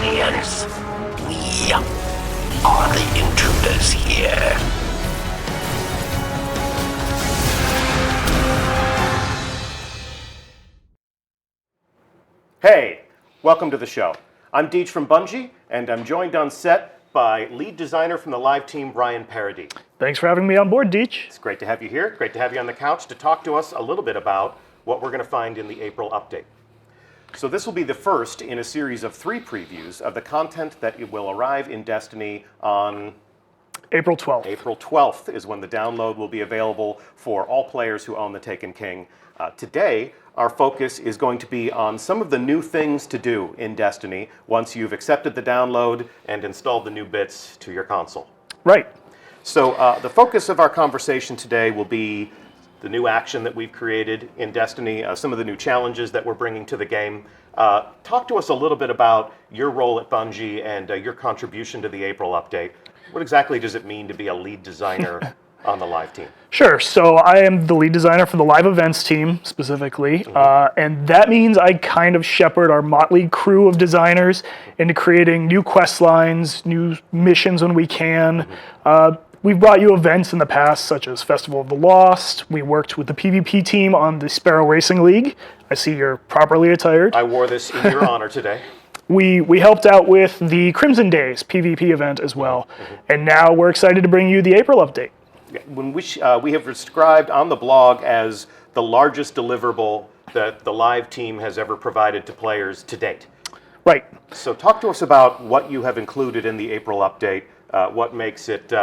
Guardians. We are the intruders here. Hey, welcome to the show. I'm Deej from Bungie, and I'm joined on set by lead designer from the live team, Brian Paradis. Thanks for having me on board, Deej. It's great to have you here. Great to have you on the couch to talk to us a little bit about what we're going to find in the April update. So this will be the first in a series of 3 previews of the content that will arrive in Destiny on April 12th. April 12th is when the download will be available for all players who own the Taken King. Today, our focus is going to be on some of the new things to do in Destiny once you've accepted the download and installed the new bits to your console. Right. So the focus of our conversation today will be the new action that we've created in Destiny, some of the new challenges that we're bringing to the game. Talk to us a little bit about your role at Bungie and your contribution to the April update. What exactly does it mean to be a lead designer on the live team? Sure. So I am the lead designer for the live events team specifically, and that means I kind of shepherd our motley crew of designers into creating new quest lines, new missions when we can. We've brought you events in the past, such as Festival of the Lost. We worked with the PvP team on the Sparrow Racing League. I see you're properly attired. I wore this in your honor today. We helped out with the Crimson Days PvP event as well, and now we're excited to bring you the April update. When we have described on the blog as the largest deliverable that the live team has ever provided to players to date. Right. So talk to us about what you have included in the April update, what makes it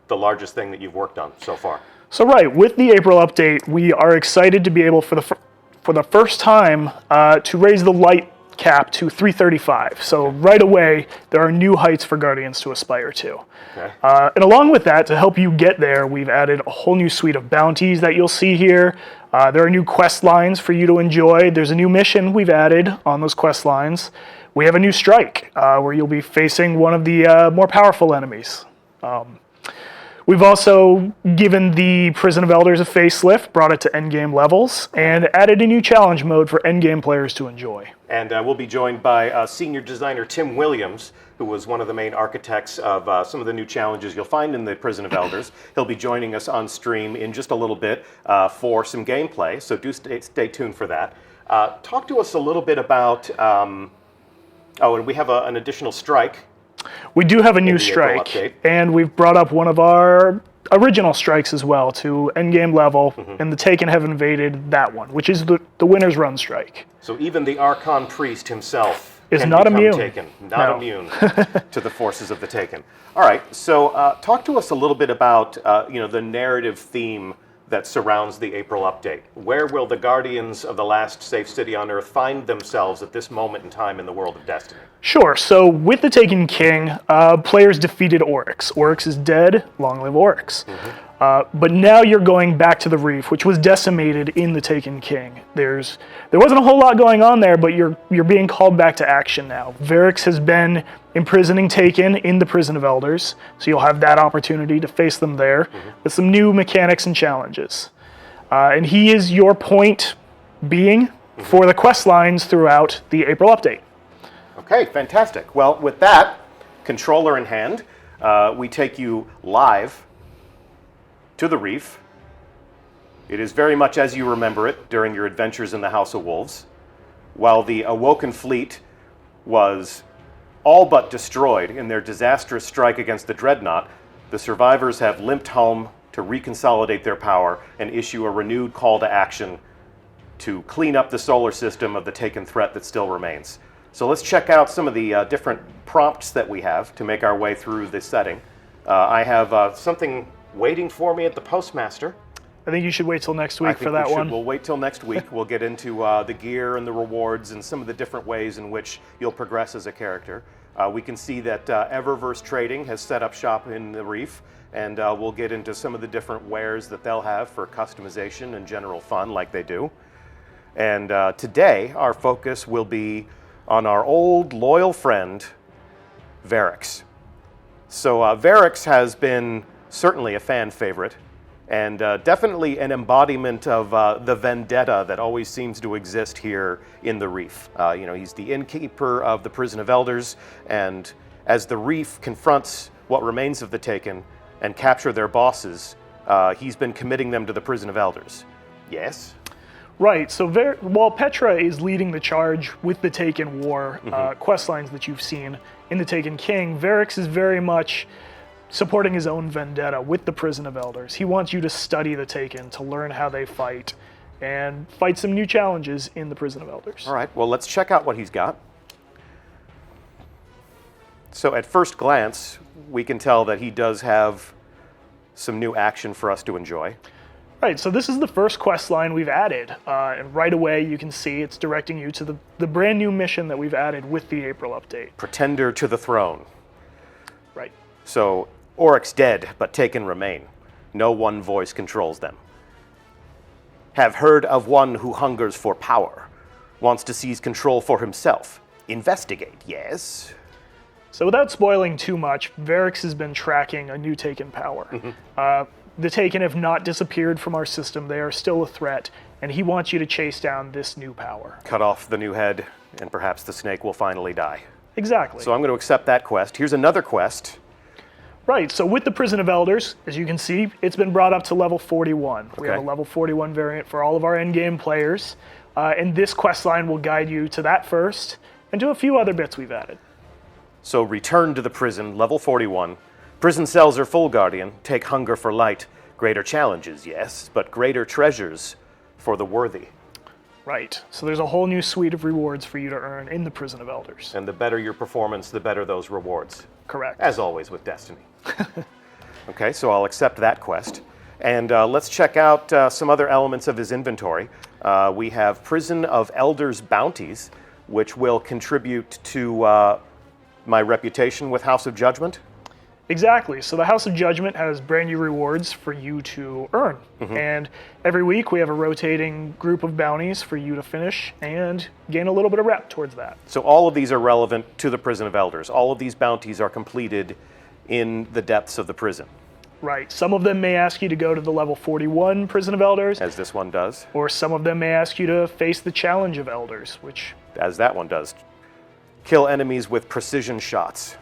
the largest thing that you've worked on so far. So right, with the April update, we are excited to be able for the first time to raise the light cap to 335. So right away, there are new heights for Guardians to aspire to. Okay. And along with that, to help you get there, we've added a whole new suite of bounties that you'll see here. There are new quest lines for you to enjoy. There's a new mission we've added on those quest lines. We have a new strike where you'll be facing one of the more powerful enemies. We've also given the Prison of Elders a facelift, brought it to endgame levels, and added a new challenge mode for endgame players to enjoy. And we'll be joined by senior designer Tim Williams, who was one of the main architects of some of the new challenges you'll find in the Prison of Elders. He'll be joining us on stream in just a little bit for some gameplay, so do stay tuned for that. Talk to us a little bit about, and we have an additional strike. We do have a new strike, and we've brought up one of our original strikes as well to endgame level, and the Taken have invaded that one, which is the winner's run strike. So even the Archon Priest himself is can not become immune. Taken, not immune to the forces of the Taken. All right, so talk to us a little bit about the narrative theme that surrounds the April update. Where will the Guardians of the last safe city on Earth find themselves at this moment in time in the world of Destiny? Sure. So with the Taken King, players defeated Oryx. Oryx is dead. Long live Oryx. But now you're going back to the Reef, which was decimated in the Taken King. There wasn't a whole lot going on there, but you're being called back to action now. Varix has been imprisoning Taken in the Prison of Elders, so you'll have that opportunity to face them there with some new mechanics and challenges. And he is your point being for the quest lines throughout the April update. Okay, fantastic. Well, with that, controller in hand, we take you live to the Reef. It is very much as you remember it during your adventures in the House of Wolves. While the Awoken fleet was all but destroyed in their disastrous strike against the Dreadnought, the survivors have limped home to reconsolidate their power and issue a renewed call to action to clean up the solar system of the Taken threat that still remains. So let's check out some of the different prompts that we have to make our way through this setting. I have something waiting for me at the Postmaster. I think you should wait till next week for that one. We'll wait till next week. We'll get into the gear and the rewards and some of the different ways in which you'll progress as a character. We can see that Eververse Trading has set up shop in the Reef, and we'll get into some of the different wares that they'll have for customization and general fun like they do. And today, our focus will be on our old loyal friend, Varix. So Varix has been certainly a fan favorite and definitely an embodiment of the vendetta that always seems to exist here in the Reef. He's the innkeeper of the Prison of Elders, and as the Reef confronts what remains of the Taken and capture their bosses, he's been committing them to the Prison of Elders. Yes? Right, so while Petra is leading the charge with the Taken War quest lines that you've seen in the Taken King, Varix is very much supporting his own vendetta with the Prison of Elders. He wants you to study the Taken, to learn how they fight, and fight some new challenges in the Prison of Elders. All right, well, let's check out what he's got. So at first glance, we can tell that he does have some new action for us to enjoy. Right, so this is the first quest line we've added, and right away you can see it's directing you to the brand new mission that we've added with the April update. Pretender to the throne. Right. So, Oryx dead, but Taken remain. No one voice controls them. Have heard of one who hungers for power, wants to seize control for himself. Investigate, yes? So without spoiling too much, Varix has been tracking a new Taken power. The Taken have not disappeared from our system. They are still a threat, and he wants you to chase down this new power. Cut off the new head, and perhaps the snake will finally die. Exactly. So I'm going to accept that quest. Here's another quest. Right, so with the Prison of Elders, as you can see, it's been brought up to level 41. We have a level 41 variant for all of our endgame players, and this quest line will guide you to that first, and to a few other bits we've added. So return to the prison, level 41. Prison cells are full, Guardian. Take hunger for light. Greater challenges, yes, but greater treasures for the worthy. Right, so there's a whole new suite of rewards for you to earn in the Prison of Elders. And the better your performance, the better those rewards. Correct. As always with Destiny. Okay, so I'll accept that quest. And let's check out some other elements of his inventory. We have Prison of Elders bounties, which will contribute to my reputation with House of Judgment. Exactly. So the House of Judgment has brand new rewards for you to earn. And every week we have a rotating group of bounties for you to finish and gain a little bit of rep towards that. So all of these are relevant to the Prison of Elders. All of these bounties are completed in the depths of the prison. Right. Some of them may ask you to go to the level 41 Prison of Elders. As this one does. Or some of them may ask you to face the Challenge of Elders, which... As that one does. Kill enemies with precision shots.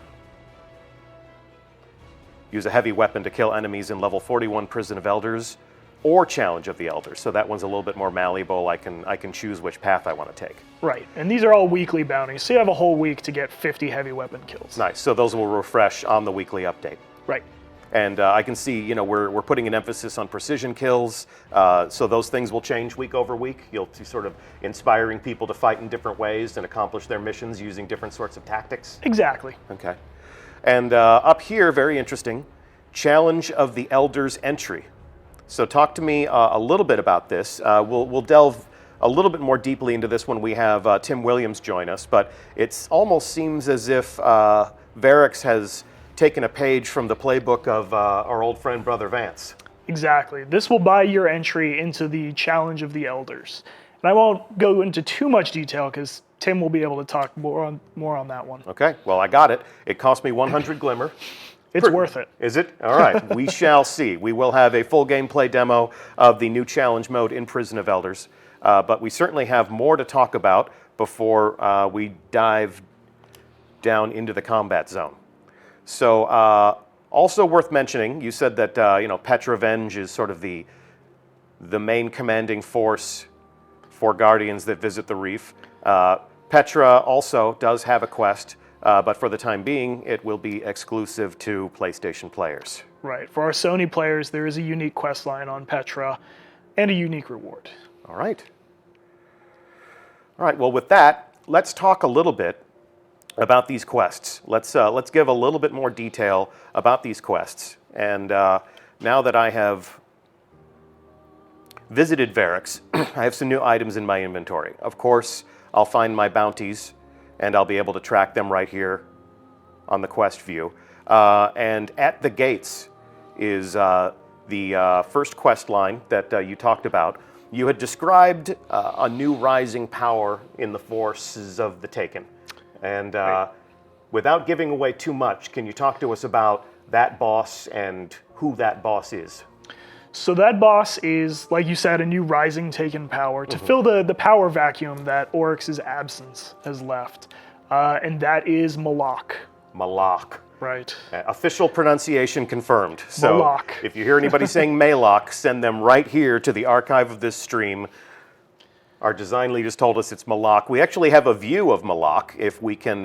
Use a heavy weapon to kill enemies in level 41 Prison of Elders or Challenge of the Elders. So that one's a little bit more malleable. I can choose which path I want to take. Right, and these are all weekly bounties, so you have a whole week to get 50 heavy weapon kills. Nice, so those will refresh on the weekly update. Right. And I can see, we're putting an emphasis on precision kills, so those things will change week over week. You'll see sort of inspiring people to fight in different ways and accomplish their missions using different sorts of tactics. Exactly. Okay. And up here, very interesting, Challenge of the Elders entry. So talk to me a little bit about this. We'll delve a little bit more deeply into this when we have Tim Williams join us, but it almost seems as if Varix has taken a page from the playbook of our old friend Brother Vance. Exactly. This will buy your entry into the Challenge of the Elders. And I won't go into too much detail because Tim will be able to talk more on that one. Okay, well, I got it. It cost me 100 Glimmer. It's worth it. Is it? All right, we shall see. We will have a full gameplay demo of the new challenge mode in Prison of Elders, but we certainly have more to talk about before we dive down into the combat zone. So, also worth mentioning, you said that Petra Venge is sort of the main commanding force for Guardians that visit the Reef. Petra also does have a quest, but for the time being, it will be exclusive to PlayStation players. Right. For our Sony players, there is a unique quest line on Petra and a unique reward. All right. All right, well, with that, let's talk a little bit about these quests. Let's give a little bit more detail about these quests. And now that I have visited Varix, I have some new items in my inventory. Of course, I'll find my bounties, and I'll be able to track them right here on the quest view. And at the gates is the first quest line that you talked about. You had described a new rising power in the forces of the Taken. And without giving away too much, can you talk to us about that boss and who that boss is? So that boss is, like you said, a new rising taken power to fill the power vacuum that Oryx's absence has left. And that is Malak. Malak. Right. Official pronunciation confirmed. So Malak. if you hear anybody saying Malak, send them right here to the archive of this stream. Our design lead has told us it's Malak. We actually have a view of Malak if we can,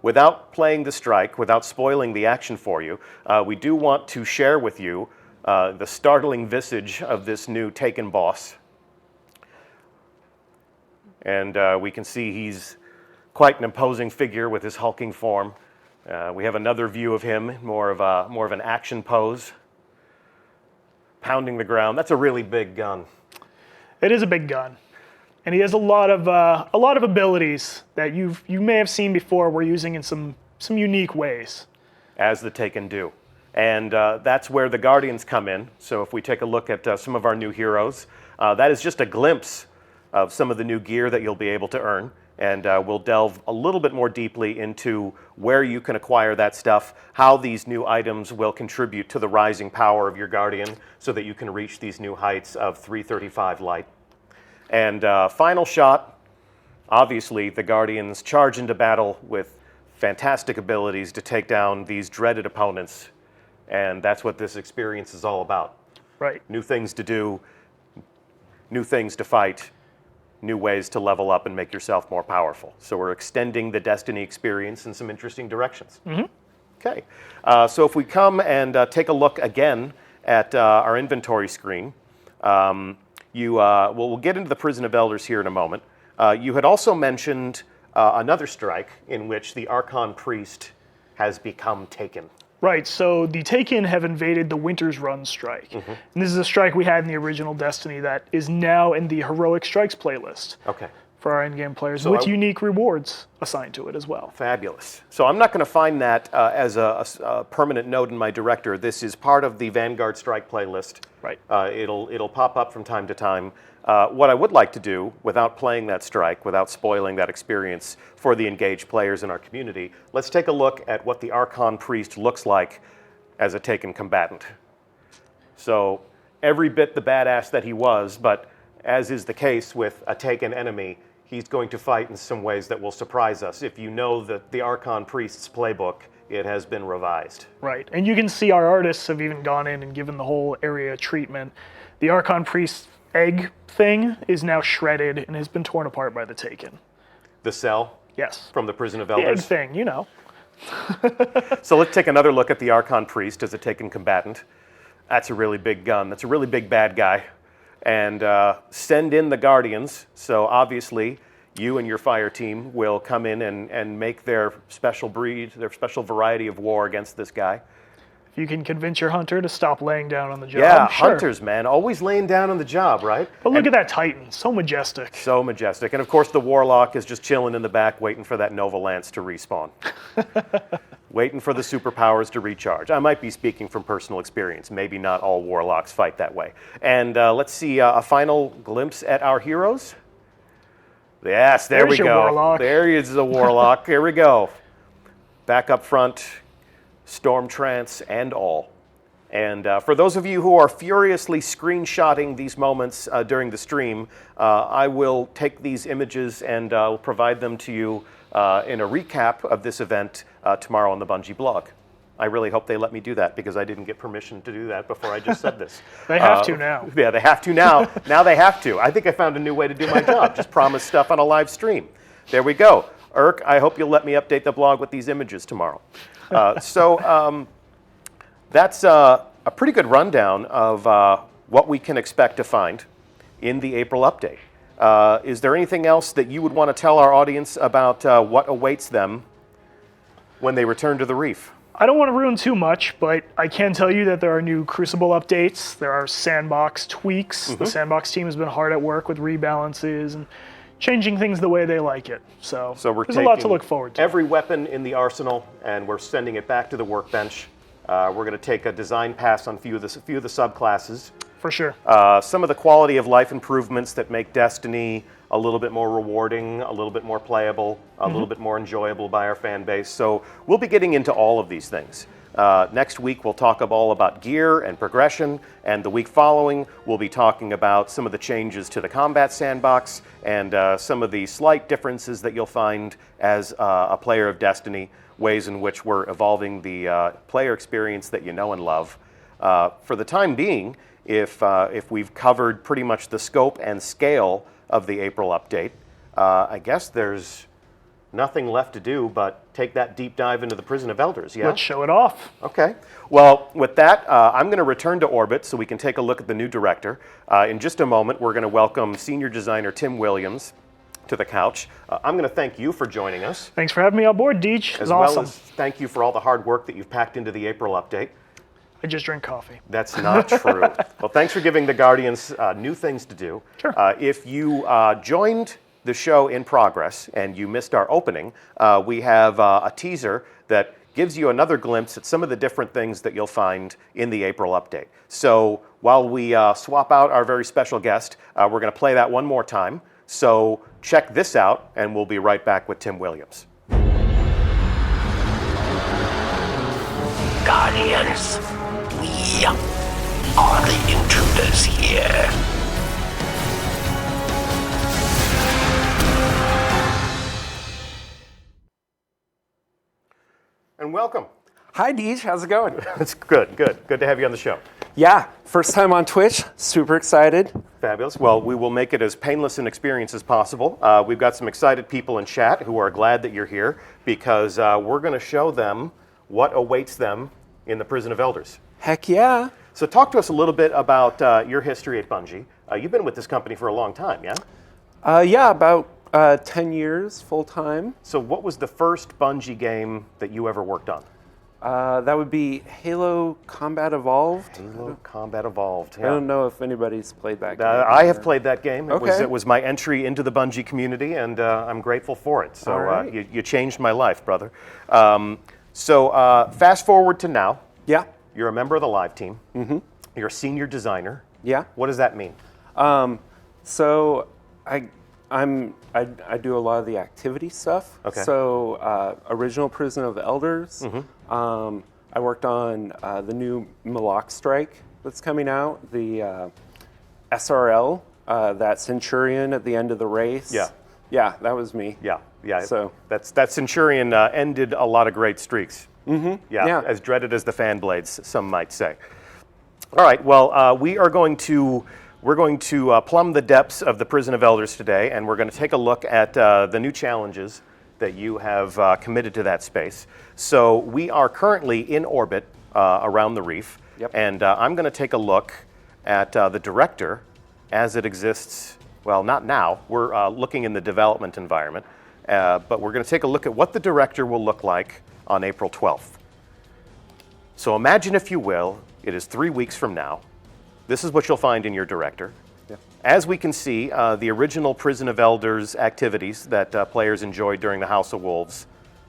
without playing the strike, without spoiling the action for you, we do want to share with you the startling visage of this new Taken boss. And we can see he's quite an imposing figure with his hulking form. We have another view of him, more of an action pose, pounding the ground. That's a really big gun. It is a big gun. And he has a lot of abilities that you may have seen before we're using in some unique ways. As the Taken do. And that's where the Guardians come in. So if we take a look at some of our new heroes, that is just a glimpse of some of the new gear that you'll be able to earn. And we'll delve a little bit more deeply into where you can acquire that stuff, how these new items will contribute to the rising power of your Guardian so that you can reach these new heights of 335 light. And final shot, obviously the Guardians charge into battle with fantastic abilities to take down these dreaded opponents. And that's what this experience is all about. Right. New things to do, new things to fight, new ways to level up and make yourself more powerful. So we're extending the Destiny experience in some interesting directions. Okay, so if we come and take a look again at our inventory screen, we'll get into the Prison of Elders here in a moment. You had also mentioned another strike in which the Archon Priest has become taken. Right, so the Taken have invaded the Winter's Run strike. And this is a strike we had in the original Destiny that is now in the Heroic Strikes playlist for our in-game players, with unique rewards assigned to it as well. Fabulous. So I'm not going to find that as a permanent note in my director. This is part of the Vanguard Strike playlist. Right. It'll pop up from time to time. What I would like to do, without playing that strike, without spoiling that experience for the engaged players in our community, let's take a look at what the Archon Priest looks like as a Taken combatant. So every bit the badass that he was, but as is the case with a Taken enemy, he's going to fight in some ways that will surprise us. If you know the Archon Priest's playbook, it has been revised. Right, and you can see our artists have even gone in and given the whole area treatment. The Archon Priest's egg thing is now shredded and has been torn apart by the Taken. The cell? Yes. From the Prison of The Elders? egg thing, you know. So let's take another look at the Archon Priest as a Taken combatant. That's a really big gun. That's a really big bad guy. And send in the Guardians. So obviously, you and your fire team will come in and make their special breed, their special variety of war against this guy. If you can convince your hunter to stop laying down on the job, Yeah, sure. hunters, man, always laying down on the job, right? But look at that Titan, so majestic. So majestic. And of course, the Warlock is just chilling in the back, waiting for that Nova Lance to respawn. Waiting for the superpowers to recharge. I might be speaking from personal experience. Maybe not all Warlocks fight that way. And let's see a final glimpse at our heroes. Yes, there There's we your go. Warlock. There is the Warlock. Here we go. Back up front, Storm Trance and all. And for those of you who are furiously screenshotting these moments during the stream, I will take these images and provide them to you in a recap of this event tomorrow on the Bungie blog. I really hope they let me do that because I didn't get permission to do that before I just said this. They have to now. Yeah, they have to now. Now they have to. I think I found a new way to do my job. Just promise stuff on a live stream. There we go. Irk, I hope you'll let me update the blog with these images tomorrow. So that's a pretty good rundown of what we can expect to find in the April update. Is there anything else that you would want to tell our audience about what awaits them when they return to the Reef? I don't want to ruin too much, but I can tell you that there are new Crucible updates. There are sandbox tweaks. The sandbox team has been hard at work with rebalances and changing things the way they like it. So we're there's a lot to look forward to. Every weapon in the arsenal, and we're sending it back to the workbench. We're going to take a design pass on a few of the subclasses. For sure. Some of the quality of life improvements that make Destiny a little bit more rewarding, a little bit more playable, a little bit more enjoyable by our fan base. So we'll be getting into all of these things. Next week, we'll talk all about gear and progression, and the week following, we'll be talking about some of the changes to the combat sandbox and some of the slight differences that you'll find as a player of Destiny, ways in which we're evolving the player experience that you know and love. For the time being, if we've covered pretty much the scope and scale of the April update, I guess there's nothing left to do but take that deep dive into the Prison of Elders, yeah? Let's show it off. Okay. Well, with that, I'm going to return to orbit so we can take a look at the new director. In just a moment, we're going to welcome senior designer Tim Williams to the couch. I'm going to thank you for joining us. Thanks for having me on board, Deej. It was well awesome. As thank you for all the hard work that you've packed into the April update. I just drink coffee. That's not true. Well, thanks for giving the Guardians new things to do. Sure. If you joined the show in progress and you missed our opening, we have a teaser that gives you another glimpse at some of the different things that you'll find in the April update. So while we swap out our very special guest, we're going to play that one more time. So check this out, and we'll be right back with Tim Williams. Guardians, we are the intruders here. And welcome. Hi, Deej. How's it going? It's good to have you on the show. Yeah, first time on Twitch. Super excited. Fabulous. Well, we will make it as painless an experience as possible. We've got some excited people in chat who are glad that you're here because we're going to show them what awaits them in the Prison of Elders. Heck yeah. So talk to us a little bit about your history at Bungie. You've been with this company for a long time, yeah? Yeah, about 10 years full time. So what was the first Bungie game that you ever worked on? That would be Halo Combat Evolved. Halo Combat Evolved. I don't know if anybody's played that game. I have played that game. Okay. It was my entry into the Bungie community, and I'm grateful for it. So All right. You changed my life, brother. So fast forward to now. Yeah. You're a member of the live team. Mm-hmm. You're a senior designer. Yeah. What does that mean? So I do a lot of the activity stuff. Okay. So original Prison of Elders. Mm-hmm. I worked on the new Malak Strike that's coming out. The SRL, that Centurion at the end of the race. Yeah. Yeah, that was me. Yeah. So that Centurion ended a lot of great streaks. Mm-hmm. Yeah. As dreaded as the fan blades, some might say. All right. Well, we're going to plumb the depths of the Prison of Elders today, and we're going to take a look at the new challenges that you have committed to that space. So we are currently in orbit around the reef, Yep. and I'm going to take a look at the director as it exists. Well, not now. We're looking in the development environment, but we're going to take a look at what the director will look like on April 12th. So imagine, if you will, it is 3 weeks from now. This is what you'll find in your director. Yeah. As we can see, the original Prison of Elders activities that players enjoyed during the House of Wolves,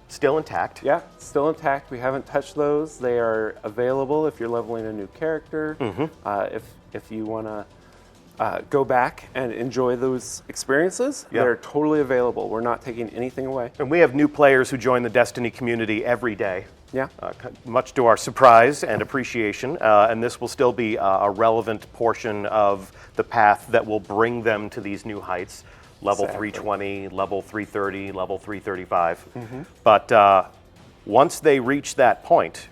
still intact. Yeah, still intact. We haven't touched those. They are available if you're leveling a new character. Mm-hmm. If you want to go back and enjoy those experiences, Yeah. they're totally available. We're not taking anything away. And we have new players who join the Destiny community every day. Yeah. Much to our surprise and appreciation, and this will still be a relevant portion of the path that will bring them to these new heights, level Exactly. 320, level 330, level 335. Mm-hmm. But once they reach that point,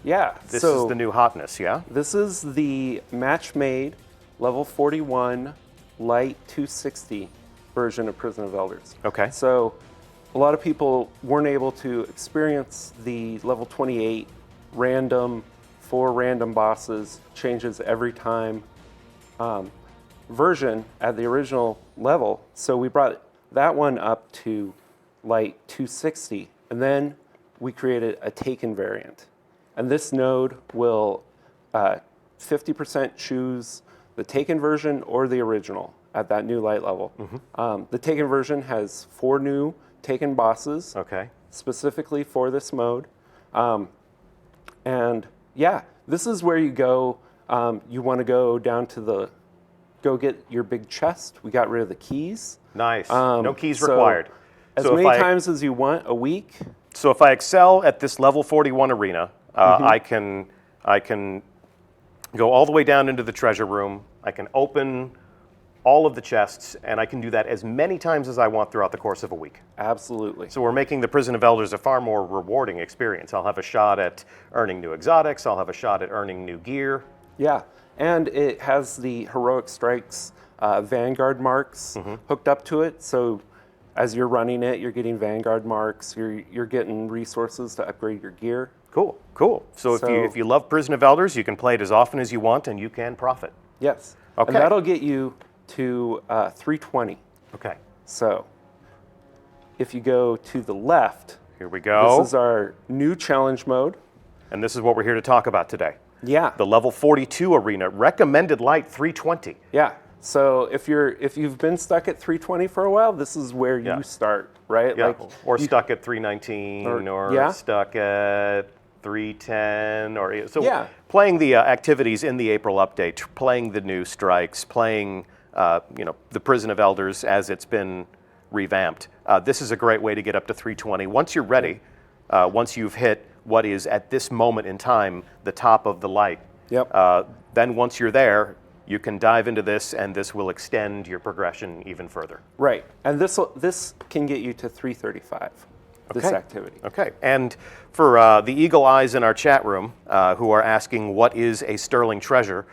Yeah. this so is the new hotness, yeah? this is the match-made level 41 light 260 version of Prison of Elders. Okay. So a lot of people weren't able to experience the level 28 random, 4 random bosses, changes every time version at the original level. So we brought that one up to light 260, and then we created a Taken variant. And this node will 50% choose the Taken version or the original at that new light level. Mm-hmm. The Taken version has 4 new Taken bosses, Okay. specifically for this mode. And yeah, this is where you go. You want to go down to go get your big chest. We got rid of the keys. Nice. No keys so required. As So many if I- times as you want a week. So if I excel at this level 41 arena, I can go all the way down into the treasure room. I can open all of the chests, and I can do that as many times as I want throughout the course of a week. Absolutely. So we're making the Prison of Elders a far more rewarding experience. I'll have a shot at earning new exotics. I'll have a shot at earning new gear. Yeah, and it has the Heroic Strikes Vanguard marks hooked up to it. So as you're running it, you're getting Vanguard marks. You're getting resources to upgrade your gear. Cool, cool. So if you love Prison of Elders, you can play it as often as you want, and you can profit. Yes. Okay. And that'll get you to 320. Okay. So if you go to the left, Here we go. this is our new challenge mode. And this is what we're here to talk about today. Yeah. The level 42 arena, recommended light 320. Yeah. So if you've been stuck at 320 for a while, this is where you start, right? Yeah. Or stuck at 319, or stuck at 310, or so. Playing the activities in the April update, playing the new strikes, playing the Prison of Elders as it's been revamped. This is a great way to get up to 320. Once you're ready, once you've hit what is at this moment in time the top of the light. Yep. Then once you're there, you can dive into this, and this will extend your progression even further. Right, and this can get you to 335. This activity. Okay, and for the eagle eyes in our chat room who are asking what is a sterling treasure,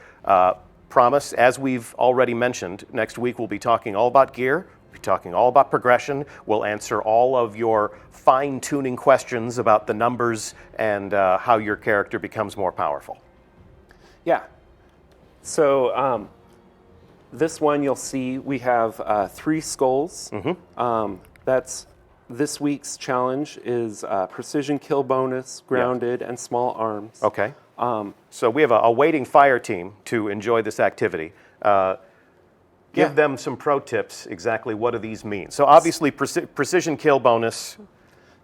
promise, as we've already mentioned, next week we'll be talking all about gear. We'll be talking all about progression. We'll answer all of your fine-tuning questions about the numbers and how your character becomes more powerful. Yeah. So this one you'll see we have 3 skulls. That's this week's challenge is precision kill bonus, grounded, and small arms. Okay. So we have a waiting fire team to enjoy this activity. Give them some pro tips. Exactly what do these mean? So obviously precision kill bonus.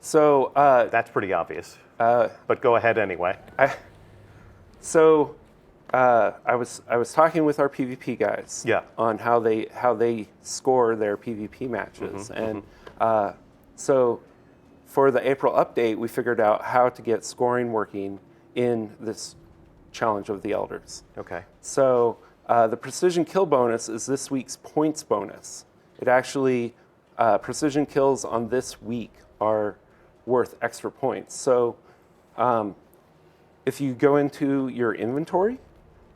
So that's pretty obvious. But go ahead anyway. I was talking with our PvP guys on how they score their PvP matches, and so for the April update, we figured out how to get scoring working in this challenge of the Elders. Okay. So the precision kill bonus is this week's points bonus. It actually precision kills on this week are worth extra points. So if you go into your inventory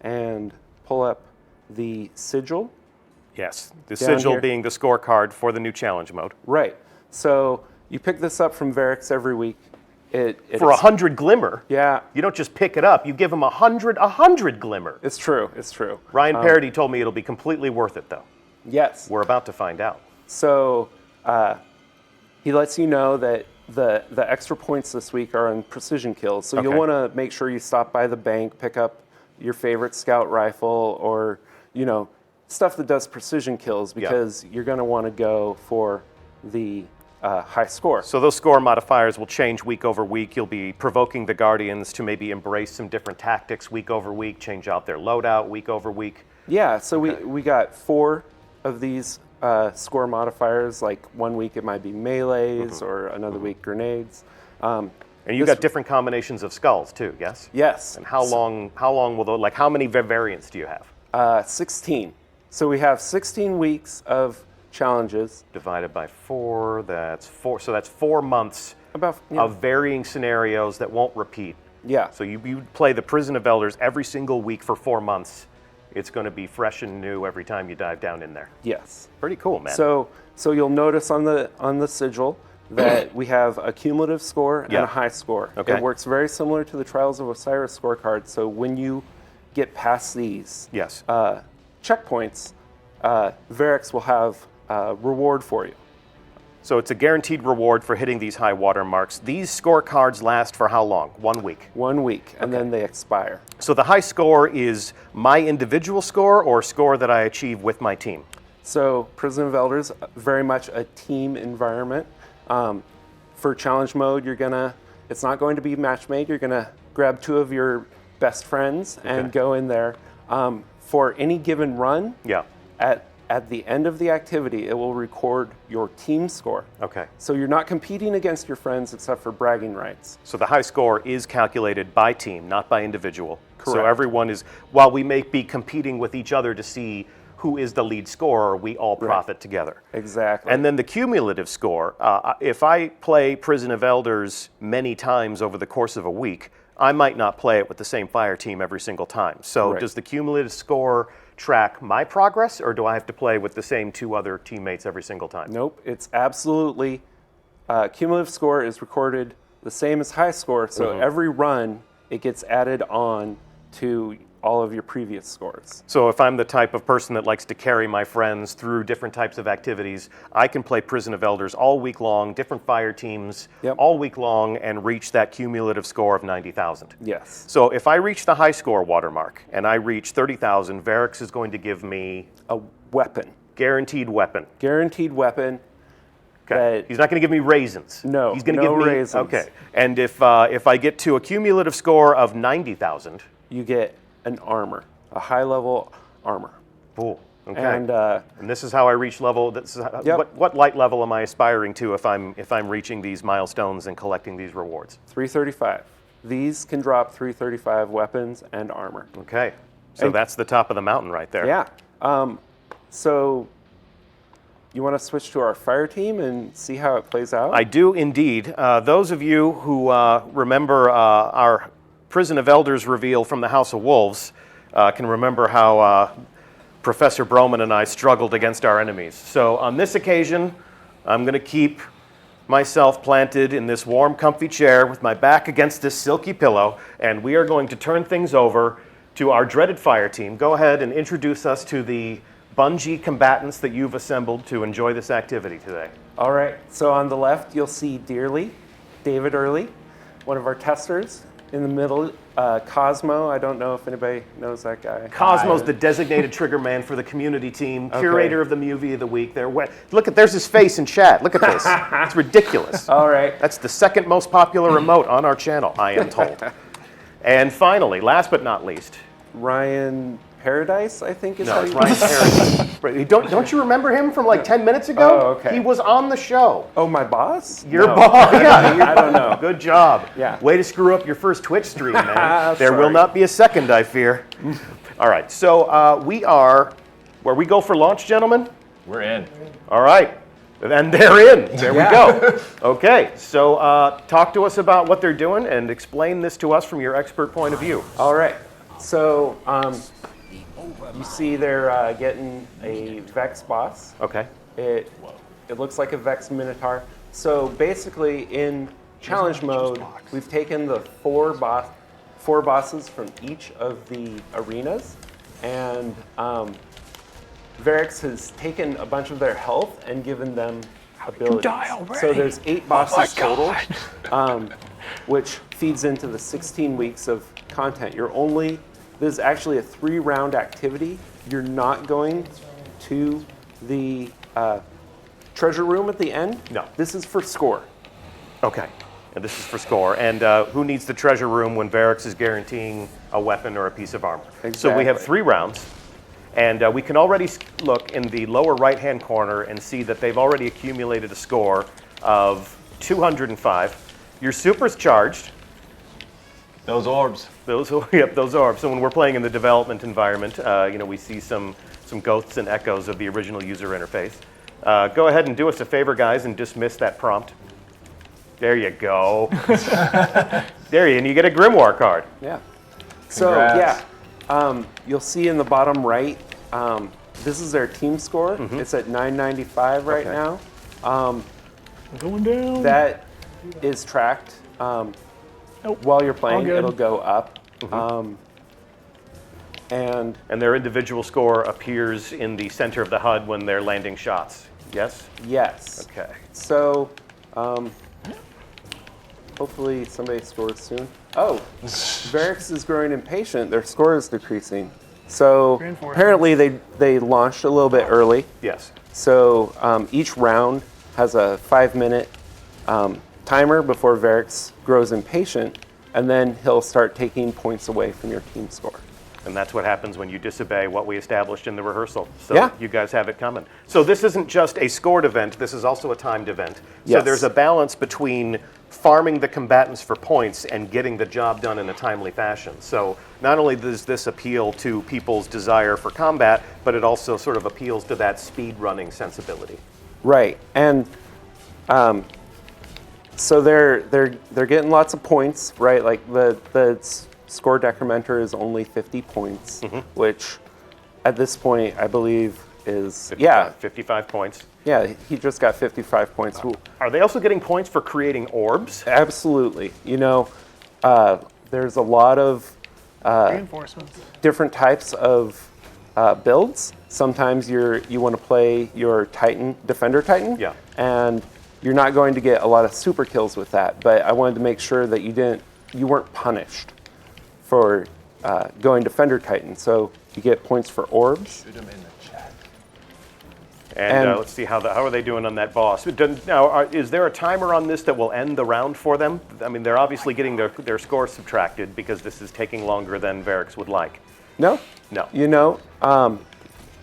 and pull up the sigil. Yes, the sigil here. being the scorecard for the new challenge mode. Right. So you pick this up from Varix every week. For 100 glimmer. Yeah. You don't just pick it up, you give them 100 glimmer. It's true, it's true. Ryan Parody told me it'll be completely worth it though. Yes. We're about to find out. So he lets you know that the extra points this week are on precision kills. So you'll want to make sure you stop by the bank, pick up your favorite scout rifle, or stuff that does precision kills, because you're going to want to go for the high score. So those score modifiers will change week over week. You'll be provoking the Guardians to maybe embrace some different tactics week over week, change out their loadout week over week. Yeah, so we got 4 of these score modifiers. Like one week it might be melees, or another week grenades. And you got different combinations of skulls too, yes? Yes. And how long will those, like how many variants do you have? 16. So we have 16 weeks of challenges. Divided by 4, that's 4. So that's 4 months of varying scenarios that won't repeat. Yeah. So you play the Prison of Elders every single week for 4 months. It's going to be fresh and new every time you dive down in there. Yes. Pretty cool, man. So you'll notice on the sigil that we have a cumulative score and a high score. Okay. It works very similar to the Trials of Osiris scorecard. So when you get past these checkpoints, Varix will have a reward for you. So it's a guaranteed reward for hitting these high water marks. These scorecards last for how long? 1 week? 1 week, and then they expire. So the high score is my individual score or score that I achieve with my team? So Prison of Elders, very much a team environment. For challenge mode, it's not going to be match made. You're gonna grab 2 of your best friends and go in there. For any given run, at the end of the activity, it will record your team score. Okay. So you're not competing against your friends except for bragging rights. So the high score is calculated by team, not by individual. So Correct. everyone is, while we may be competing with each other to see who is the lead scorer, we all profit together. Exactly. And then the cumulative score, if I play Prison of Elders many times over the course of a week, I might not play it with the same fire team every single time. So Right. does the cumulative score track my progress, or do I have to play with the same 2 other teammates every single time? Nope, it's absolutely, cumulative score is recorded the same as high score, so every run, it gets added on to all of your previous scores. So if I'm the type of person that likes to carry my friends through different types of activities, I can play Prison of Elders all week long, different fire teams, Yep. all week long, and reach that cumulative score of 90,000. Yes. So if I reach the high score watermark and I reach 30,000, Varix is going to give me A weapon. guaranteed weapon. Guaranteed weapon. Okay. That- He's not going to give me raisins. No, He's going to no give me raisins. Okay. And if I get to a cumulative score of 90,000, You get an armor, a high-level armor. cool. Okay. And And this is how I reach level. This is how, Yep. what light level am I aspiring to if I'm reaching these milestones and collecting these rewards? 335. These can drop 335 weapons and armor. Okay, so And- that's the top of the mountain right there. Yeah. So you want to switch to our fire team and see how it plays out? I do indeed. Those of you who remember our Prison of Elders reveal from the House of Wolves can remember how Professor Broman and I struggled against our enemies. So on this occasion, I'm going to keep myself planted in this warm, comfy chair with my back against this silky pillow, and we are going to turn things over to our dreaded fire team. Go ahead and introduce us to the Bungie combatants that you've assembled to enjoy this activity today. All right. So on the left, you'll see Dearly, David Early, one of our testers. In the middle, Cosmo. I don't know if anybody knows that guy. Cosmo's the designated trigger man for the community team, curator of the movie of the week. Look at, there's his face in chat. Look at this. It's ridiculous. All right. That's the second most popular remote on our channel, I am told. And finally, last but not least, Ryan Paradise, I think is no, how it's you Ryan Paradise. Don't you remember him from like 10 minutes ago? Oh, okay. He was on the show. Oh, my boss? Your No. boss. Yeah, I don't know. Good job. Yeah. Way to screw up your first Twitch stream, man. There will Sorry. not be a second, I fear. All right, so we are where we go for launch, gentlemen. We're in. All right, and they're in. There we go. Okay, so talk to us about what they're doing and explain this to us from your expert point of view. All right. So you see they're getting a Vex boss. Okay. It looks like a Vex Minotaur. So basically, in challenge mode, we've taken the four bosses from each of the arenas, and Varix has taken a bunch of their health and given them abilities. die already? So there's 8 bosses total, which feeds into the 16 weeks of content. This is actually a 3-round activity. You're not going to the treasure room at the end. No. This is for score. Okay. And this is for score. And who needs the treasure room when Varix is guaranteeing a weapon or a piece of armor? So we have Exactly. 3 rounds. And we can already look in the lower right-hand corner and see that they've already accumulated a score of 205. Your super's charged. Those orbs. Those orbs. So when we're playing in the development environment, we see some ghosts and echoes of the original user interface. Go ahead and do us a favor, guys, and dismiss that prompt. There you go. And you get a Grimoire card. Yeah. So Congrats. you'll see in the bottom right, this is their team score. It's at 995 right Okay. now. Going down. That is tracked. While you're playing, good. it'll go up. And And their individual score appears in the center of the HUD when they're landing shots. Yes? yes. Okay. So hopefully somebody scores soon. Oh, Varix is growing impatient. Their score is decreasing. So Reinforcements. apparently they launched a little bit early. Yes. So each round has a 5-minute timer before Varix grows impatient, and then he'll start taking points away from your team score. And that's what happens when you disobey what we established in the rehearsal. So Yeah. you guys have it coming. So this isn't just a scored event, this is also a timed event. So Yes. there's a balance between farming the combatants for points and getting the job done in a timely fashion. So not only does this appeal to people's desire for combat, but it also sort of appeals to that speed running sensibility. Right, and so they're getting lots of points, right? Like the score decrementer is only 50 points, which at this point I believe is 55 points. yeah, he just got 55 points. Are they also getting points for creating orbs? Absolutely, you know, there's a lot of Reinforcements. different types of builds. Sometimes you want to play your Titan, Defender Titan, Yeah. and you're not going to get a lot of super kills with that. But I wanted to make sure that you weren't punished for going Defender Titan. So you get points for orbs. Shoot him in the chat. And, And- let's see how are they doing on that boss. Now, is there a timer on this that will end the round for them? I mean, they're obviously getting their score subtracted because this is taking longer than Varix would like. No, No. you know,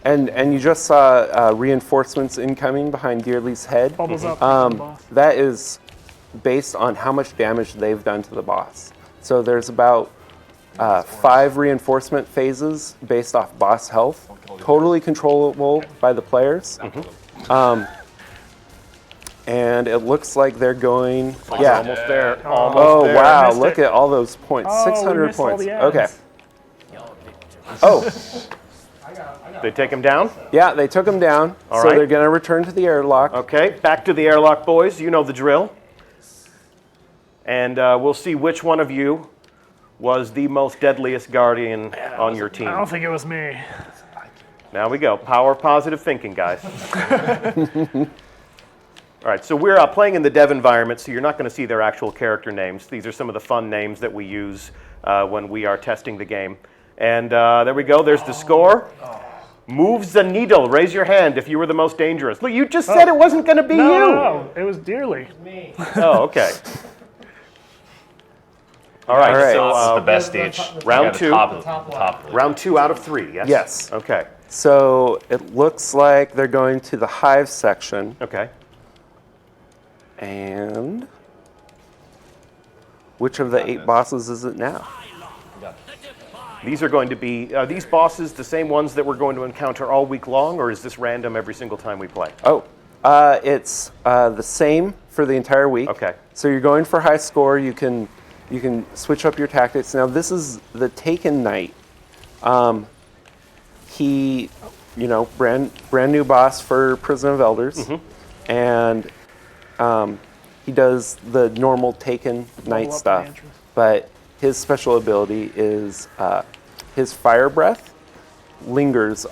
and you just saw reinforcements incoming behind Dearly's head. Bubbles up. to the boss. That is based on how much damage they've done to the boss. So there's about 5 reinforcement phases based off boss health, totally controllable by the players. And it looks like they're going, yeah. Almost there. Almost Oh there. wow! Missed Look it. at all those points. Oh, we 600 missed all points. the ads. Okay. Oh, They take him down. yeah, they took him down. All So right. they're gonna return to the airlock. Okay, back to the airlock, boys. You know the drill. And we'll see which one of you was the most deadliest guardian on your team. I don't think it was me. Now we go. Power positive thinking, guys. All right, so we're playing in the dev environment, so you're not going to see their actual character names. These are some of the fun names that we use when we are testing the game. And there we go. There's the score. Moves the needle. Raise your hand if you were the most dangerous. Look, you just said it wasn't going to be you. No, it was Dearly. Oh, okay. All right, All right. so This is the best stage. round Yeah, the two. top. round 2 out of 3, yes? Yes. Okay, So it looks like they're going to the hive section. okay. And which of the 8 bosses is it now? These are going to be, are these bosses the same ones that we're going to encounter all week long, or is this random every single time we play? Oh, it's the same for the entire week. Okay. So you're going for high score. You can switch up your tactics. Now this is the Taken Knight. He, you know, brand new boss for Prison of Elders, and he does the normal Taken Knight up the stuff, entrance. but his special ability is his fire breath lingers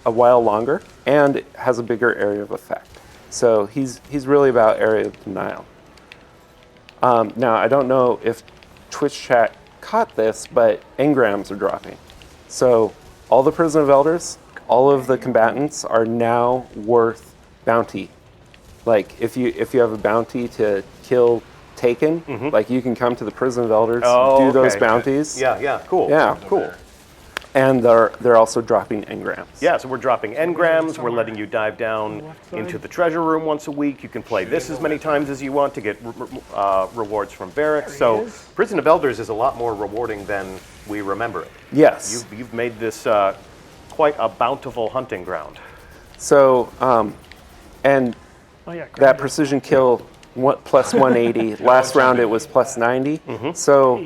a while longer and has a bigger area of effect. So he's really about area of denial. Now I don't know if Twitch chat caught this, but engrams are dropping. So all the Prison of Elders, all of the combatants are now worth bounty. Like if you have a bounty to kill Taken, like you can come to the Prison of Elders, do those bounties. Yeah, cool. Yeah. Cool. And they're also dropping engrams. Yeah, so we're dropping engrams. We're letting you dive down into the treasure room once a week. You can play this as many times as you want to get rewards from Varix. So Prison of Elders is a lot more rewarding than we remember it. Yes. You've made this quite a bountiful hunting ground. So, and Oh yeah. that precision kill plus 180. Last round it was plus 90. So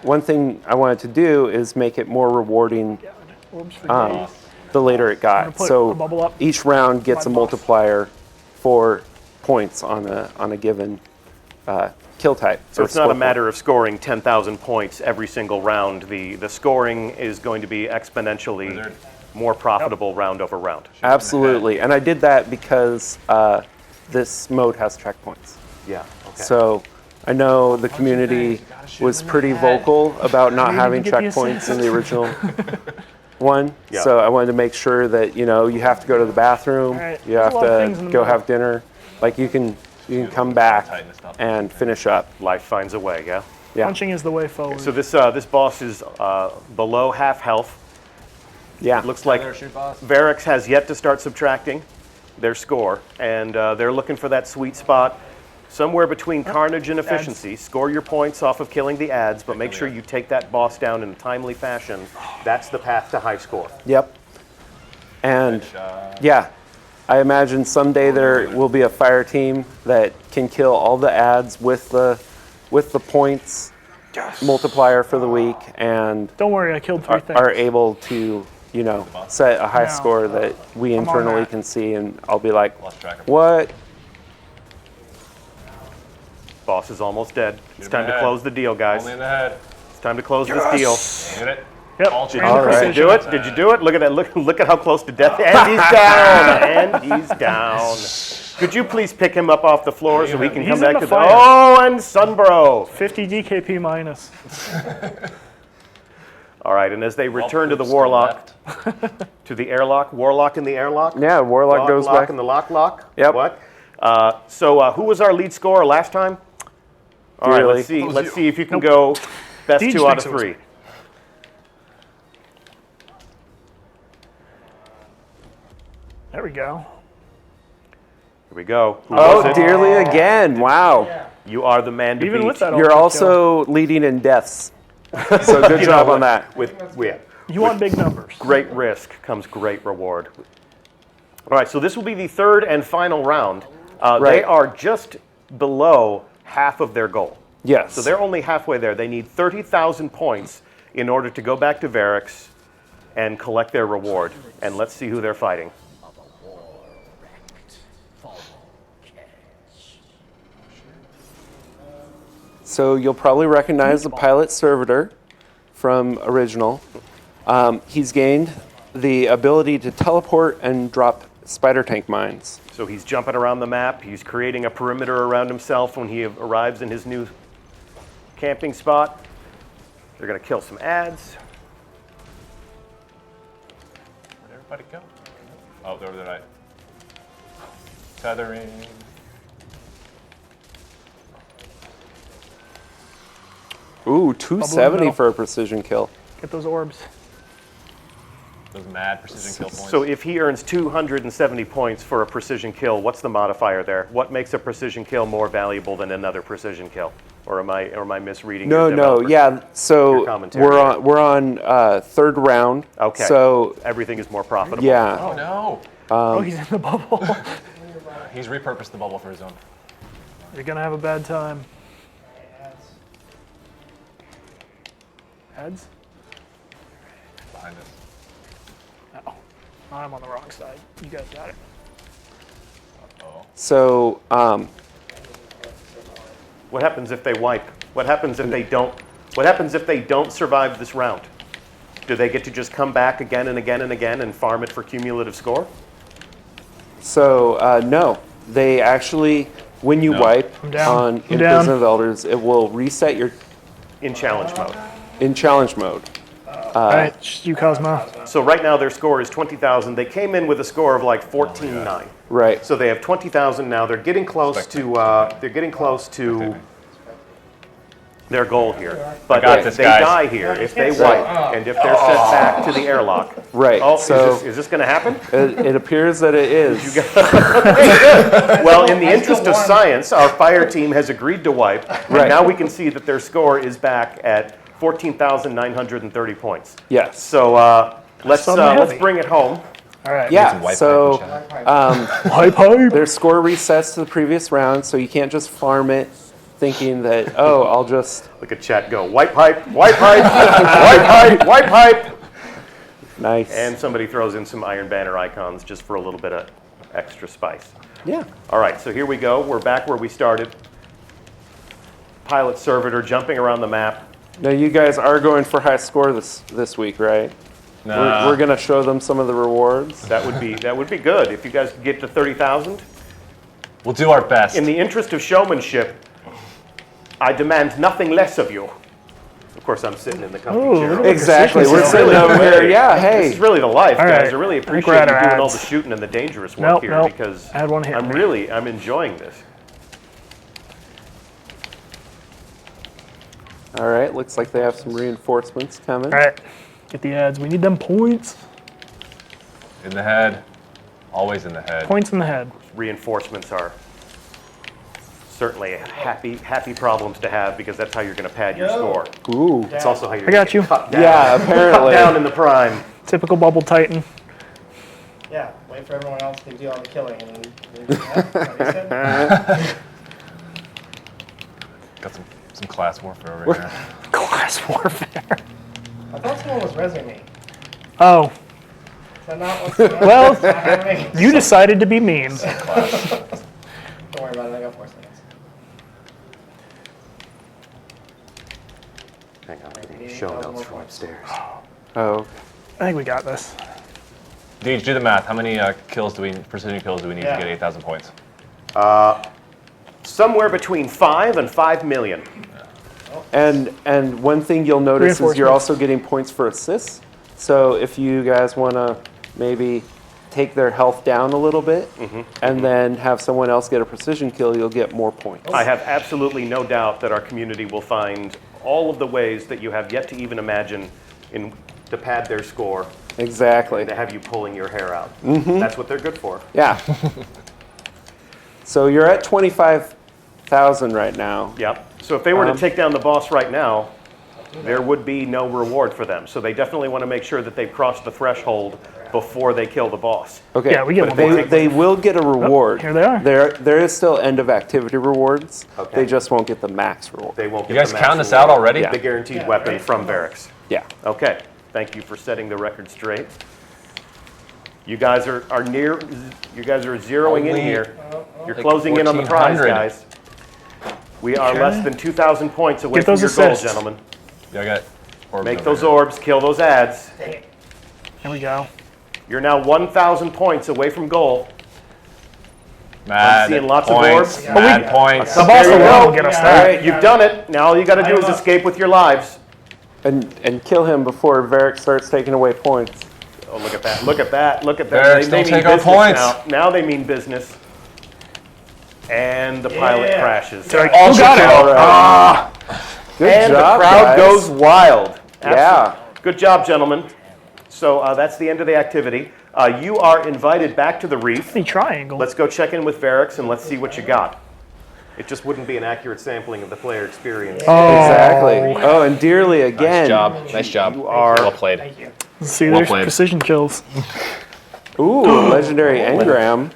one thing I wanted to do is make it more rewarding Orbs for days. the later it got. put So a bubble up each round gets a my boss. multiplier for points on a given kill type. So or it's not a skill matter of scoring 10,000 points every single round. The scoring is going to be exponentially more profitable round over round. point. Absolutely. And I did that because this mode has checkpoints. Yeah. Okay. So I know the community was pretty vocal about not having to get the checkpoints in the original one. Yeah. So I wanted to make sure that you have to go to the bathroom, Right. you have There's a lot of things in to the go middle. have dinner. Like you can come back and finish up. Life finds a way. Yeah. Yeah. Punching is the way forward. So this boss is below half health. Yeah. Looks like There, shoot boss. Varix has yet to start subtracting their score, and they're looking for that sweet spot somewhere between carnage and efficiency. Score your points off of killing the ads, but make sure you take that boss down in a timely fashion. That's the path to high score. Yep. And yeah, I imagine someday there will be a fire team that can kill all the ads with the points multiplier for the week, and Don't worry, I killed 3 things. are able to, set a high No. score that we on internally that. can see, and I'll be like, Lost track of what? Boss is almost dead. It's him time in the to head. close the deal, guys. Only in the head. It's time to close this deal. Hit it. Yep. All Did change. All right. Did you do it? Did you do it? Look at that. Look at how close to death. And he's down. And he's down. Could you please pick him up off the floor so we can He's come in back the to the... fire. Oh, and Sunbro. 50 DKP minus. All right, and as they return to the Still Warlock, left. to the airlock, Warlock in the airlock? Yeah, Warlock Lock, goes lock back. in the lock? Yep. What? So who was our lead scorer last time? All right, Really? let's see. was Let's you. see if you can go best Deej 2 out of thinks it was 3. me. There we go. Here we go. Who was Oh, it? dearly again. Wow. You are the man to Even beat. with that, You're ultimate kill. also leading in deaths. So good You job know, on that. Yeah. You want big numbers. Great risk comes great reward. All right, so this will be the third and final round. They Right. are just below half of their goal. Yes. So they're only halfway there. They need 30,000 points in order to go back to Varix and collect their reward. And let's see who they're fighting. So you'll probably recognize the pilot servitor from original. He's gained the ability to teleport and drop spider tank mines. So he's jumping around the map. He's creating a perimeter around himself when he arrives in his new camping spot. They're going to kill some ads. Where'd everybody go? Oh, there they're right. Tethering. Ooh, 270 middle. for a precision kill. Get those orbs. Those mad precision kill points. So if he earns 270 points for a precision kill, what's the modifier there? What makes a precision kill more valuable than another precision kill? Or am I misreading? No, your no, developer? yeah. Your So commentary. we're on third round. Okay. So Everything is more profitable. yeah, oh no! Oh, he's in the bubble. He's repurposed the bubble for his own. You're gonna have a bad time. Ads? Behind us. Oh, I'm on the wrong side. You guys got it. so What happens if they wipe? What happens if they don't? What happens if they don't survive this round? Do they get to just come back again and again and again and farm it for cumulative score? no, they actually, when you wipe I'm down. on I'm down. Imprison of Elders, it will reset your In challenge mode. in challenge mode. All right, just you, Cosmo. So right now their score is 20,000. They came in with a score of like 14.9. Right. So they have 20,000 now. They're getting close to their goal here. But got if this, they guys. die here, if they wipe, and if they're sent back to the airlock. Right. Oh, so is this going to happen? it appears that it is. Well, in the interest of science, our fire team has agreed to wipe. Right. And now we can see that their score is back at 14,930 points. Yes. So let's Something heavy. bring it home. All right. Yeah. White So Pipe, pipe. their score resets to the previous round, so you can't just farm it thinking that, oh, I'll just Look at chat go. White pipe, white pipe, white pipe, white pipe. nice. And somebody throws in some Iron Banner icons just for a little bit of extra spice. yeah. All right, so here we go. We're back where we started. Pilot servitor jumping around the map. Now you guys are going for high score this week, right? Nah. We're gonna show them some of the rewards. That would be good if you guys could get to 30,000. We'll do our best. In the interest of showmanship, I demand nothing less of you. Of course, I'm sitting in the comfy Ooh, chair. look at Exactly. This We're is sitting really over the here. way. Yeah. This is Hey. really the life, All guys. right. I really I think appreciate we're you at our doing all ads. the shooting and the dangerous work Nope, here nope. because Add one hit me. I'm enjoying this. All right, looks like they have some reinforcements coming. All right, get the ads. We need them points. In the head. Always in the head. Points in the head. Reinforcements are certainly happy problems to have because that's how you're going to pad your score. Ooh. It's also how you're I got gonna you. cut down. Yeah, Cut apparently. down in the prime. Typical bubble titan. Yeah, wait for everyone else to do all the killing and then what he said? Got some class warfare over here. Class warfare. I thought someone was resing me. Oh, Is that not what's going on? Well, It's not happening. you decided to be mean. Don't worry about it, I got 4 seconds. Hang on, I'm getting show notes from upstairs. Oh, I think we got this. Deej, do the math. How many precision kills do we need to get 8,000 points? Somewhere between 5 and 5 million. and one thing you'll notice is you're Reinforcements. also getting points for assists. So if you guys want to maybe take their health down a little bit and then have someone else get a precision kill, you'll get more points. I have absolutely no doubt that our community will find all of the ways that you have yet to even imagine to pad their score, Exactly. to have you pulling your hair out. That's what they're good for. Yeah. So you're at 25,000 right now. Yep. So if they were to take down the boss right now, there would be no reward for them. So they definitely want to make sure that they've crossed the threshold before they kill the boss. Okay. Yeah, we get but one more. they will get a reward. here they are. There is still end of activity rewards. Okay. They just won't get the max reward. They won't get You guys the count max this out reward. already? Yeah. The guaranteed weapon from Barracks. Yeah. Okay. Thank you for setting the record straight. You guys are zeroing in Only here. You're like closing in on the prize, 1,400. guys. We are less than 2,000 points away Get from those your goal, assists. gentlemen. Yeah, I got orbs Make over those here. orbs, kill those ads. Here we go. You're now 1,000 points away from goal. Mad seeing lots of points. orbs. Mad points. The boss There you alone go. will get us All that. right, you've done it. Now all you got to do is escape with your lives. And kill him before Varric starts taking away points. Oh, look at that! Look at that! Look at that! Barracks, don't mean take our business points. Now they mean business. And the pilot Yeah. crashes. They're like, Oh, who got it? All right. Good And job, the crowd guys. goes wild. Yeah. Good job, gentlemen. So that's the end of the activity. You are invited back to the reef. The triangle. Let's go check in with Varrics and let's see what you got. It just wouldn't be an accurate sampling of the player experience. Exactly. Oh, and Dearly again. Nice job. You are- well played. See, Well there's played. precision kills. Ooh, legendary engram.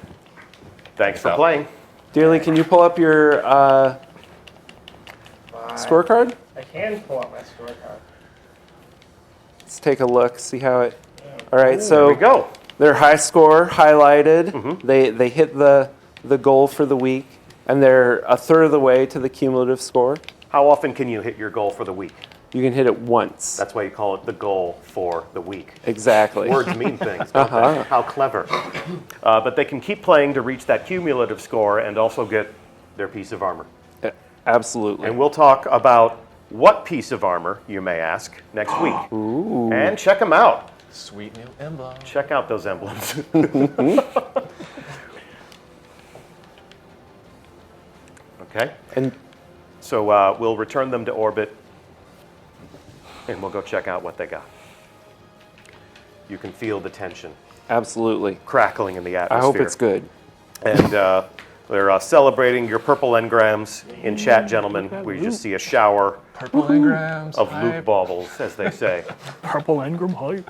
Thanks for So- playing. Dearly, can you pull up your scorecard? I can pull up my scorecard. Let's take a look, see how it. All right, There so we go. their high score highlighted. They hit the goal for the week, and they're a third of the way to the cumulative score. How often can you hit your goal for the week? You can hit it once. That's why you call it the goal for the week. Exactly. Words mean things, don't they? How clever. But they can keep playing to reach that cumulative score and also get their piece of armor. Absolutely. And we'll talk about what piece of armor, you may ask, next week. Ooh. And check them out. Sweet new emblem. Check out those emblems. Okay, And so we'll return them to orbit and we'll go check out what they got. You can feel the tension absolutely. crackling in the I atmosphere. hope it's good. And they're celebrating your purple engrams in chat, gentlemen. We just see a shower Purple engrams. of hype. loot baubles, as they say. Purple engram hype.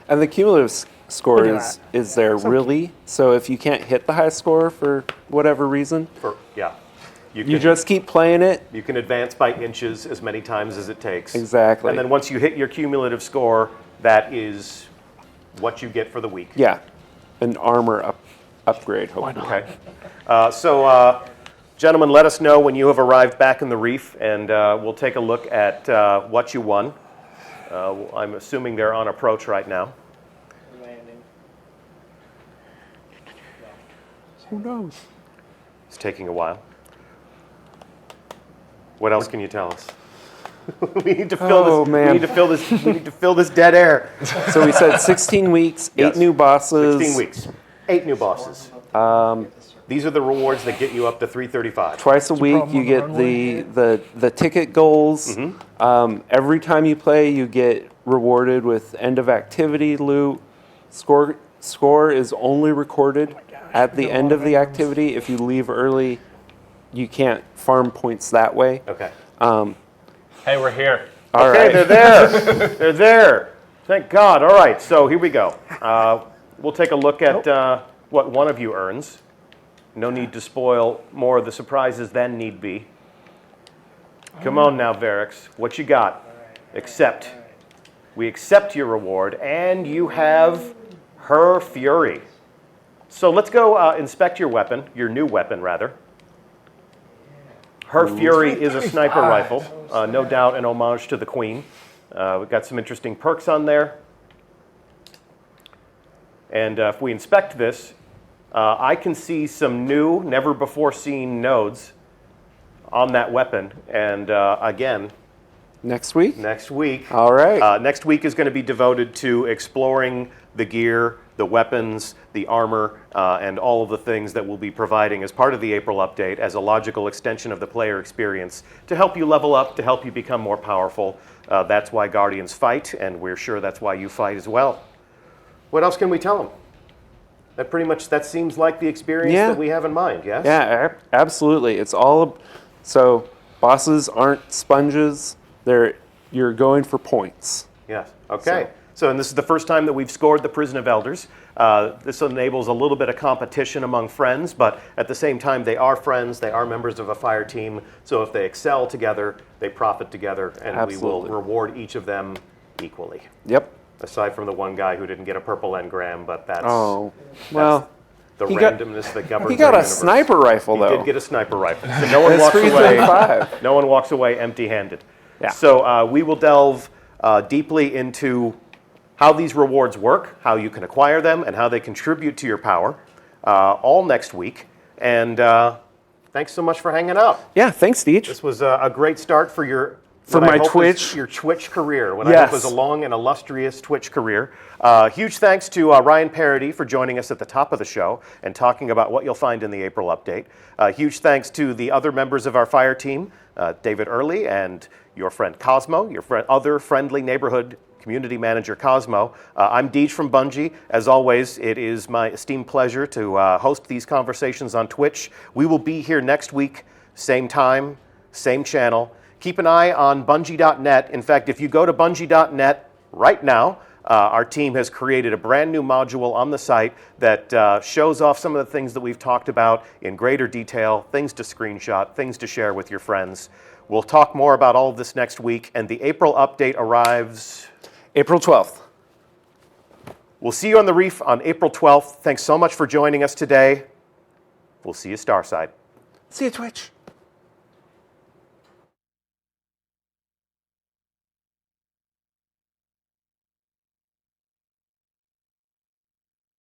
And the cumulative score Look at is there really. So if you can't hit the high score for whatever reason, Yeah. you just keep playing it. You can advance by inches as many times as it takes. Exactly. And then once you hit your cumulative score, that is what you get for the week. Yeah. An armor upgrade, hopefully. Okay. Gentlemen, let us know when you have arrived back in the reef, and we'll take a look at what you won. I'm assuming they're on approach right now. Landing. Who knows? It's taking a while. What else can you tell us? We need to fill Oh, this. man. We need to fill this. We need to fill this dead air. So we said 16 weeks, 8 Yes. new bosses. 16 weeks. 8 new bosses. These are the rewards that get you up to 335. Twice a week, problem you on get the the ticket goals. Every time you play, you get rewarded with end of activity loot. Score is only recorded at the end of the activity. If you leave early, you can't farm points that way. Okay. Hey, we're here. All Okay, right. they're there. They're there. Thank God. All right, so here we go. We'll take a look at what one of you earns. No need to spoil more of the surprises than need be. Come on now, Varix. What you got? Accept. We accept your reward, and you have Her Fury. So let's go inspect your weapon, your new weapon, rather. Her Fury is a sniper rifle, no doubt an homage to the Queen. We've got some interesting perks on there. And if we inspect this, I can see some new, never-before-seen nodes on that weapon. And again, Next week? next week, All right. next week is going to be devoted to exploring the gear, the weapons, the armor, and all of the things that we'll be providing as part of the April update as a logical extension of the player experience to help you level up, to help you become more powerful. That's why Guardians fight, and we're sure that's why you fight as well. What else can we tell them? That seems like the experience Yeah. that we have in mind, yes? Yeah, absolutely. It's all so bosses aren't sponges. You're going for points. Yes. Okay. So, and this is the first time that we've scored the Prison of Elders. This enables a little bit of competition among friends, but at the same time, they are friends. They are members of a fire team. So if they excel together, they profit together, and Absolutely. we will reward each of them equally. Yep. Aside from the one guy who didn't get a purple engram, but that's Oh, well, the he got- randomness that governs. he got our a universe. sniper rifle He though. did get a sniper rifle, so no one It's walks away. 335. No one walks away empty-handed. Yeah. So we will delve deeply into how these rewards work, how you can acquire them, and how they contribute to your power, all next week. And thanks so much for hanging out. Yeah, thanks, Deej. This was a great start for your For what I my hope is Twitch. your Twitch career. What I hope Yes. is a long and illustrious Twitch career. Huge thanks to Ryan Parody for joining us at the top of the show and talking about what you'll find in the April update. Huge thanks to the other members of our fire team, David Early and your friend Cosmo, your other friendly neighborhood community manager Cosmo. I'm Deej from Bungie. As always, it is my esteemed pleasure to host these conversations on Twitch. We will be here next week, same time, same channel. Keep an eye on Bungie.net. In fact, if you go to Bungie.net right now, our team has created a brand new module on the site that shows off some of the things that we've talked about in greater detail, things to screenshot, things to share with your friends. We'll talk more about all of this next week, and the April update arrives April 12th. We'll see you on the reef on April 12th. Thanks so much for joining us today. We'll see you Starside. See you, Twitch.